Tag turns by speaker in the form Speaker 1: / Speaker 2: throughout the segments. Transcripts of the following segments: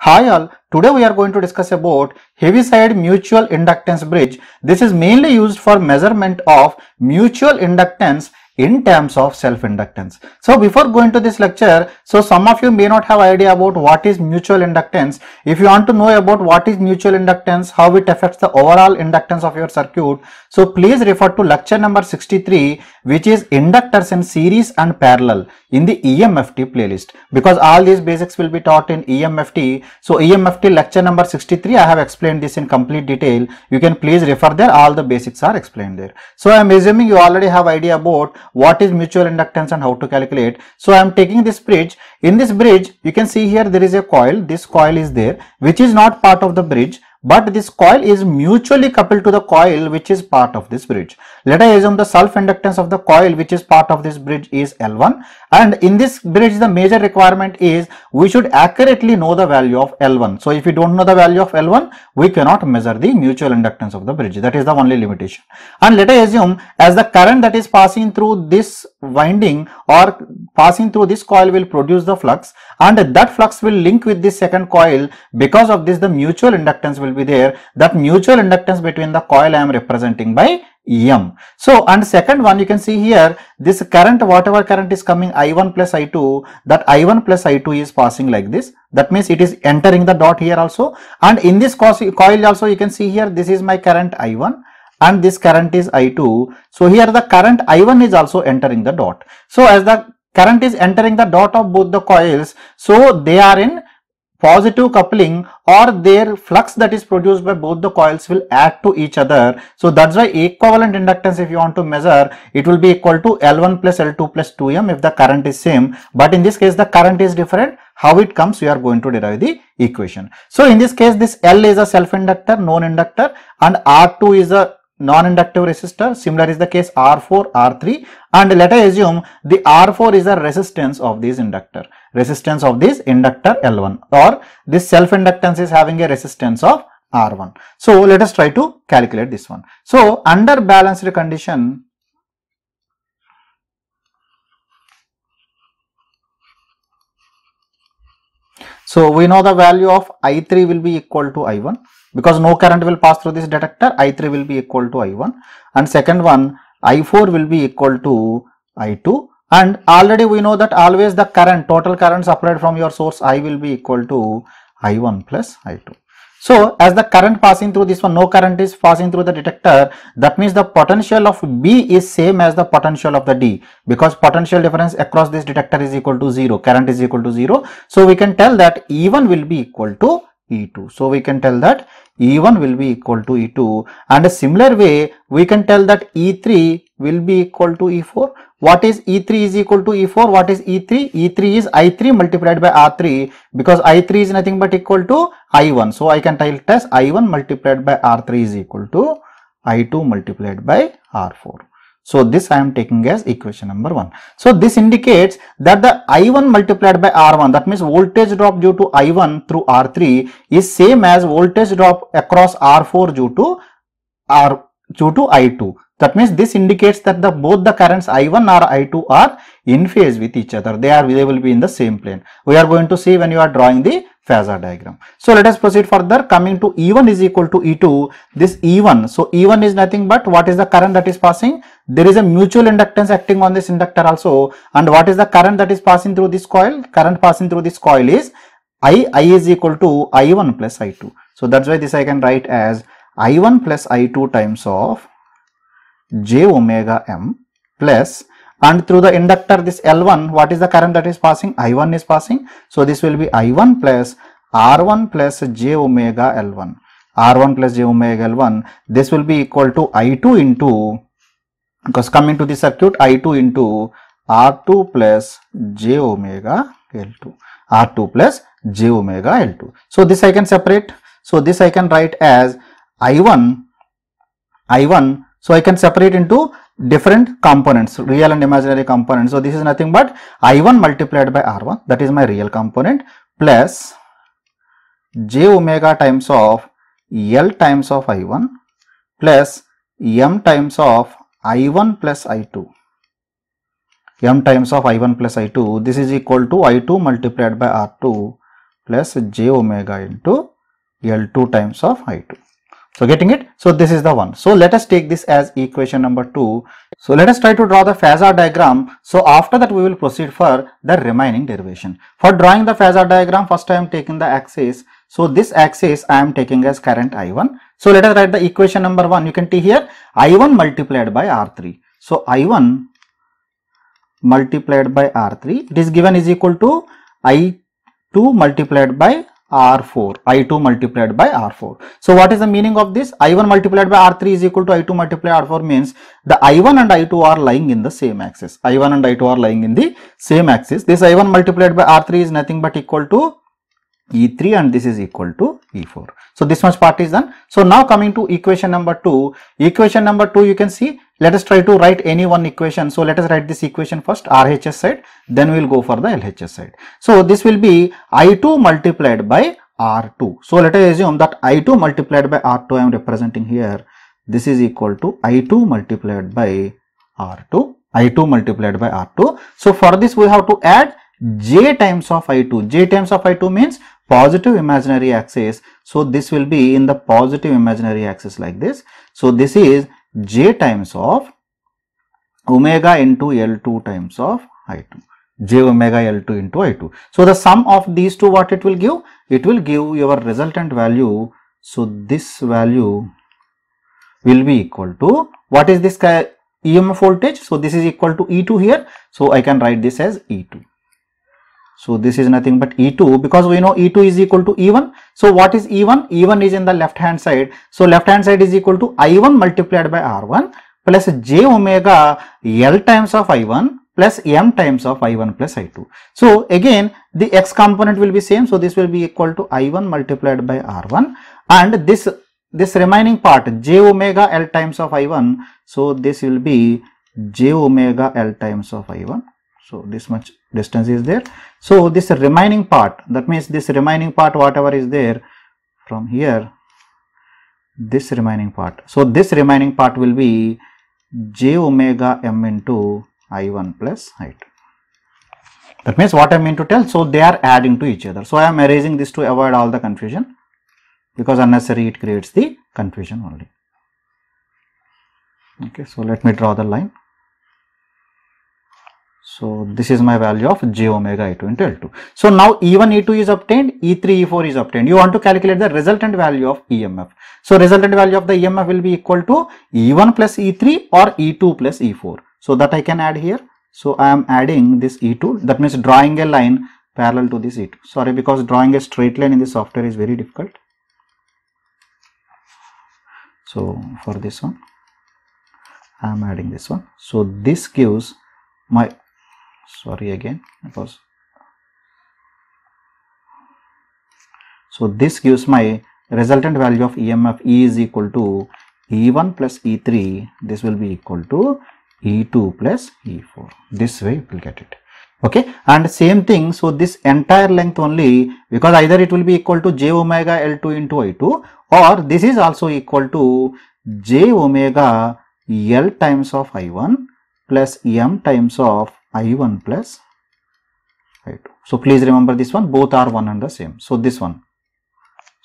Speaker 1: Hi all, today we are going to discuss about Heaviside mutual inductance bridge. This is mainly used for measurement of mutual inductance in terms of self-inductance. So before going to this lecture, some of you may not have idea about what is mutual inductance. If you want to know about what is mutual inductance, how it affects the overall inductance of your circuit, so please refer to lecture number 63, which is inductors in series and parallel in the EMFT playlist, because all these basics will be taught in EMFT. So EMFT lecture number 63, I have explained this in complete detail. You can please refer there, all the basics are explained there. So I am assuming you already have idea about what is mutual inductance and how to calculate. So I am taking this bridge. In this bridge, you can see here there is a coil. This coil is there, which is not part of the bridge, but this coil is mutually coupled to the coil which is part of this bridge. Let us assume the self-inductance of the coil which is part of this bridge is L1, and in this bridge the major requirement is we should accurately know the value of L1. So if we don't know the value of L1, we cannot measure the mutual inductance of the bridge. That is the only limitation. And let us assume as the current that is passing through this winding or passing through this coil will produce the flux, and that flux will link with this second coil. Because of this, the mutual inductance will be there. That mutual inductance between the coil I am representing by EM. So, and second one, you can see here this current, whatever current is coming I1 plus I2, that I1 plus I2 is passing like this. That means it is entering the dot here also, and in this coil also you can see here this is my current I1 and this current is I2. So here the current I1 is also entering the dot. So as the current is entering the dot of both the coils, so they are in positive coupling, or their flux that is produced by both the coils will add to each other. So that's why equivalent inductance, if you want to measure, it will be equal to L1 plus L2 plus 2M if the current is same. But in this case the current is different. How it comes, we are going to derive the equation. So in this case this L is a self-inductor, known inductor, and R2 is a non-inductive resistor. Similar is the case R4, R3, and let us assume the R4 is the resistance of this inductor, resistance of this inductor L1, or this self-inductance is having a resistance of R1. So let us try to calculate this one. So under balanced condition, so we know the value of I3 will be equal to I1, because no current will pass through this detector. I3 will be equal to I1, and second one I4 will be equal to I2, and already we know that always the current, total current supplied from your source I will be equal to I1 plus I2. So as the current passing through this one, no current is passing through the detector, that means the potential of B is same as the potential of the D, because potential difference across this detector is equal to 0, current is equal to 0. So we can tell that E1 will be equal to E2. So we can tell that E1 will be equal to E2, and a similar way we can tell that E3 will be equal to E4. What is E3 is equal to E4? What is E3? E3 is I3 multiplied by R3, because I3 is nothing but equal to I1. So I can tell it as I1 multiplied by R3 is equal to I2 multiplied by R4. So this I am taking as equation number 1. So this indicates that the I1 multiplied by R1, that means voltage drop due to I1 through R3 is same as voltage drop across R4 due to I2. That means this indicates that both the currents I1 or I2 are in phase with each other. They will be in the same plane. We are going to see when you are drawing the phasor diagram. So let us proceed further. Coming to E1 is equal to E2. This E1, so E1 is nothing but what is the current that is passing? There is a mutual inductance acting on this inductor also. And what is the current that is passing through this coil? Current passing through this coil is I is equal to I1 plus I2. So that's why this I can write as I1 plus I2 times of j omega m plus, and through the inductor this L1, what is the current that is passing? I1 is passing. So this will be I1 plus R1 plus j omega L1. R1 plus j omega L1. This will be equal to I2 into, because coming to the circuit, I2 into R2 plus j omega L2. R2 plus j omega L2. So this I can separate. So this I can write as I1. So I can separate into different components, real and imaginary components. So this is nothing but I1 multiplied by R1, that is my real component, plus j omega times of L times of I1 plus m times of I1 plus I2. m times of I1 plus I2, this is equal to I2 multiplied by R2 plus j omega into L2 times of I2. So getting it? So this is the one. So let us take this as equation number 2. So let us try to draw the phasor diagram. So after that we will proceed for the remaining derivation. For drawing the phasor diagram, first I am taking the axis. So this axis I am taking as current I1. So let us write the equation number 1. You can see here I1 multiplied by R3. So I1 multiplied by R3, it is given is equal to I2 multiplied by R4, I2 multiplied by R4. So what is the meaning of this? I1 multiplied by R3 is equal to I2 multiplied by R4 means the I1 and I2 are lying in the same axis. I1 and I2 are lying in the same axis. This I1 multiplied by R3 is nothing but equal to E3 and this is equal to E4. So this much part is done. So now coming to equation number 2. Equation number 2 you can see, let us try to write any one equation. So let us write this equation first, RHS side, then we will go for the LHS side. So this will be I2 multiplied by R2. So let us assume that I2 multiplied by R2 I am representing here. This is equal to I2 multiplied by R2. I2 multiplied by R2. So for this we have to add j times of I2. J times of I2 means positive imaginary axis. So this will be in the positive imaginary axis like this. So this is j times of omega into L2 times of I2. J omega L2 into I2. So the sum of these two, what it will give? It will give your resultant value. So this value will be equal to, what is this EMF voltage? So this is equal to E2 here. So I can write this as E2. So this is nothing but E2, because we know E2 is equal to E1. So what is E1? E1 is in the left hand side. So left hand side is equal to I1 multiplied by R1 plus j omega L times of I1 plus M times of I1 plus I2. So again the X component will be same. So this will be equal to I1 multiplied by R1 and this remaining part j omega L times of I1. So this will be j omega L times of I1. So this much distance is there. So this remaining part, that means this remaining part whatever is there from here, this remaining part. So this remaining part will be j omega M into I1 plus I2. That means what I mean to tell, so they are adding to each other. So I am erasing this to avoid all the confusion, because unnecessary it creates the confusion only. Okay, so let me draw the line. So this is my value of j omega I2 into L2. So now E1, E2 is obtained, E3, E4 is obtained. You want to calculate the resultant value of EMF. So resultant value of the EMF will be equal to E1 plus E3 or E2 plus E4. So that I can add here. So I am adding this E2, that means drawing a line parallel to this E2. Sorry, because drawing a straight line in the software is very difficult. So for this one, I am adding this one. So this gives my, sorry again, because so this gives my resultant value of EMF E is equal to E1 plus E3. This will be equal to E2 plus E4. This way you will get it. Okay, and same thing. So this entire length only, because either it will be equal to j omega L2 into I2, or this is also equal to j omega L times of I1 plus M times of I1 plus I2. So please remember this one, both are one and the same. So this one.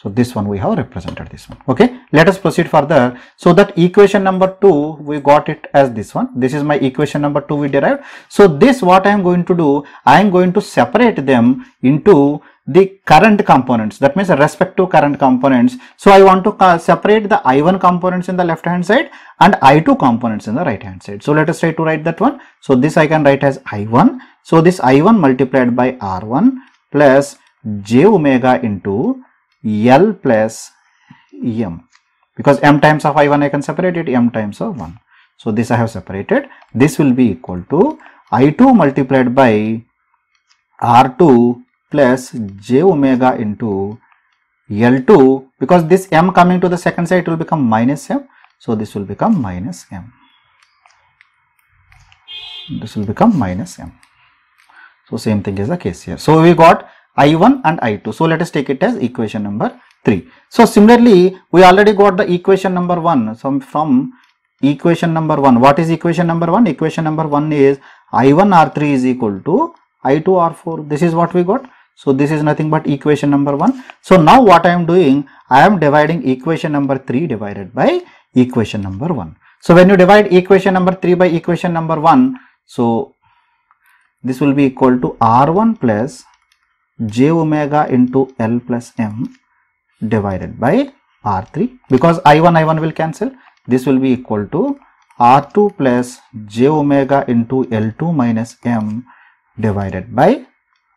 Speaker 1: So this one we have represented this one. Okay, let us proceed further. So that equation number 2, we got it as this one. This is my equation number 2 we derived. So this what I am going to do, I am going to separate them into the current components, that means respective current components. So I want to separate the I1 components in the left hand side and I2 components in the right hand side. So let us try to write that one. So this I can write as I1. So this I1 multiplied by R1 plus j omega into L plus M, because M times of I1 I can separate it, M times of 1. So this I have separated. This will be equal to I2 multiplied by R2 plus j omega into L2, because this M coming to the second side it will become minus M. So this will become minus M. This will become minus M. So same thing is the case here. So we got I1 and I2. So let us take it as equation number 3. So similarly, we already got the equation number 1. So from equation number 1, what is equation number 1? Equation number 1 is I1 R3 is equal to I2 R4. This is what we got. So this is nothing but equation number 1. So now what I am doing, I am dividing equation number 3 divided by equation number 1. So when you divide equation number 3 by equation number 1, so this will be equal to R1 plus j omega into L plus M divided by R3, because I1 will cancel. This will be equal to R2 plus j omega into L2 minus M divided by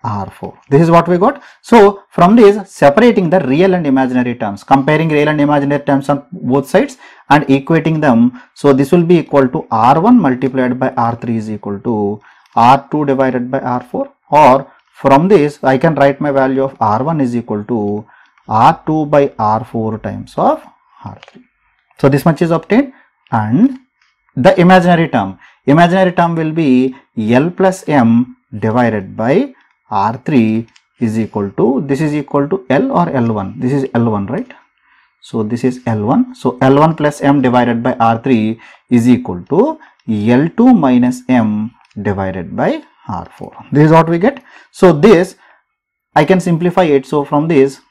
Speaker 1: R4. This is what we got. So from this, separating the real and imaginary terms, comparing real and imaginary terms on both sides and equating them. So this will be equal to R1 multiplied by R3 is equal to R2 divided by R4, or from this I can write my value of R1 is equal to R2 by R4 times of R3. So this much is obtained, and the imaginary term will be L plus M divided by R3 is equal to, this is equal to L or L1, this is L1, right? So this is L1, so L1 plus M divided by R3 is equal to L2 minus M divided by R4. This is what we get. So this I can simplify it. So from this,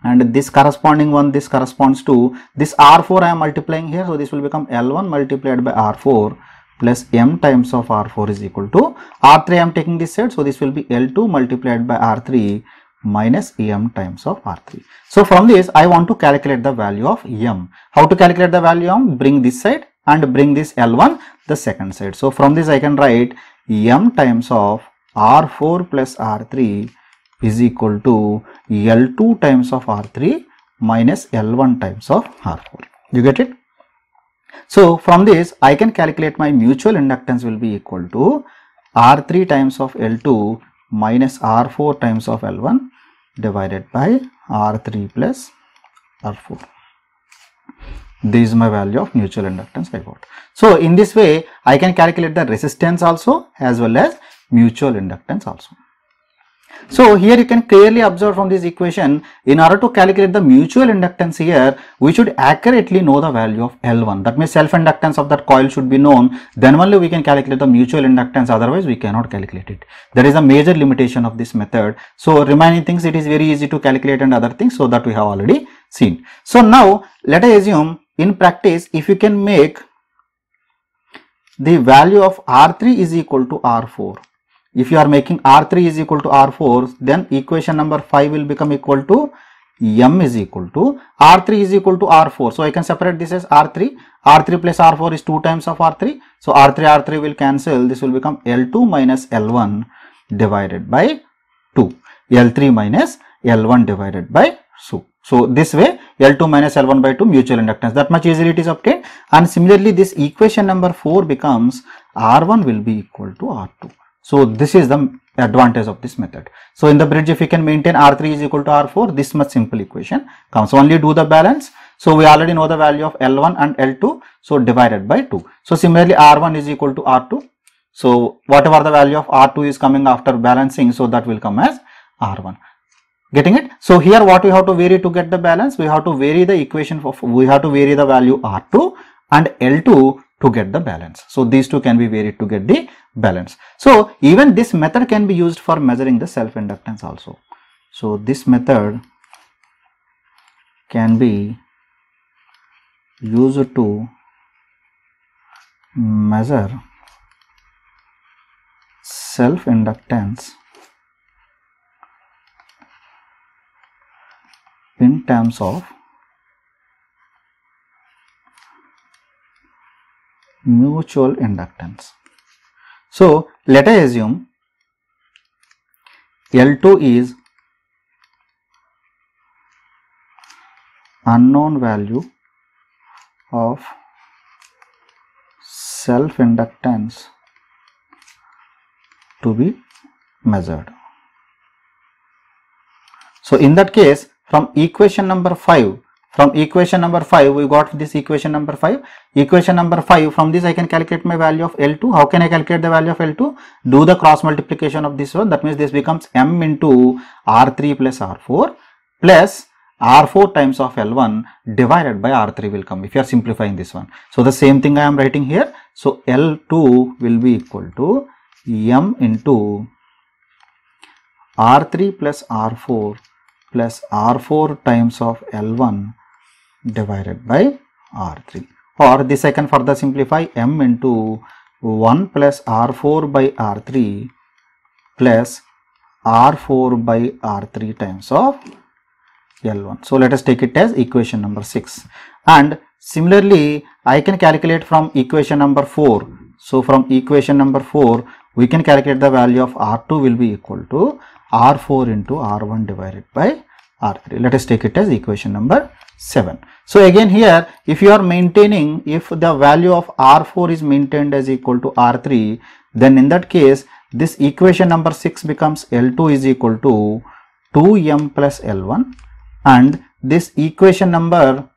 Speaker 1: and this corresponding one, this corresponds to this R4 I am multiplying here. So this will become L1 multiplied by R4 plus M times of R4 is equal to R3 I am taking this side. So this will be L2 multiplied by R3 minus M times of R3. So from this I want to calculate the value of M. How to calculate the value of? Bring this side and bring this L1 the second side. So from this I can write M times of R4 plus R3 is equal to L2 times of R3 minus L1 times of R4. You get it? So from this I can calculate my mutual inductance will be equal to R3 times of L2 minus R4 times of L1 divided by R3 plus R4. This is my value of mutual inductance I got. So in this way I can calculate the resistance also as well as mutual inductance also. So here you can clearly observe from this equation, in order to calculate the mutual inductance here, we should accurately know the value of L1. That means self-inductance of that coil should be known. Then only we can calculate the mutual inductance. Otherwise, we cannot calculate it. That is a major limitation of this method. So remaining things, it is very easy to calculate and other things. So that we have already seen. So now let us assume in practice, if you can make the value of R3 is equal to R4. If you are making R3 is equal to R4, then equation number 5 will become equal to M is equal to R3 is equal to R4. So I can separate this as R3. R3 plus R4 is 2 times of R3. So R3 will cancel. This will become L2 minus L1 divided by 2. L3 minus L1 divided by 2. So this way L2 minus L1 by 2 mutual inductance. That much easily it is obtained. And similarly this equation number 4 becomes R1 will be equal to R2. So this is the advantage of this method. So in the bridge, if you can maintain R3 is equal to R4, this much simple equation comes. Only do the balance. So we already know the value of L1 and L2. So divided by 2. So similarly R1 is equal to R2. So whatever the value of R2 is coming after balancing, so that will come as R1. Getting it? So here what we have to vary to get the balance, we have to vary the equation of, we have to vary the value R2 and L2 to get the balance. So these two can be varied to get the balance. So even this method can be used for measuring the self-inductance also. So this method can be used to measure self-inductance in terms of mutual inductance. So let us assume L2 is unknown value of self-inductance to be measured. So in that case, from equation number 5, we got this equation number 5. Equation number 5, from this I can calculate my value of L2. How can I calculate the value of L2? Do the cross multiplication of this one. That means this becomes M into R3 plus R4 plus R4 times of L1 divided by R3 will come if you are simplifying this one. So the same thing I am writing here. So L2 will be equal to M into R3 plus R4 plus R4 times of L1 divided by R3, or this I can further simplify, M into 1 plus R4 by R3 plus R4 by R3 times of L1. So let us take it as equation number 6, and similarly I can calculate from equation number 4. So from equation number 4 we can calculate the value of R2 will be equal to R4 into R1 divided by R3. Let us take it as equation number 7. So again here, if you are maintaining, if the value of R4 is maintained as equal to R3, then in that case this equation number 6 becomes L2 is equal to 2M plus L1, and this equation number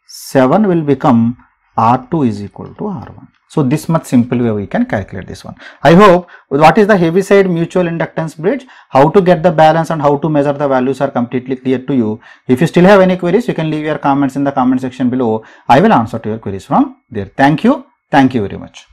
Speaker 1: 7 will become R2 is equal to R1. So this much simple way we can calculate this one. I hope what is the Heaviside mutual inductance bridge, how to get the balance and how to measure the values are completely clear to you. If you still have any queries, you can leave your comments in the comment section below. I will answer to your queries from there. Thank you very much.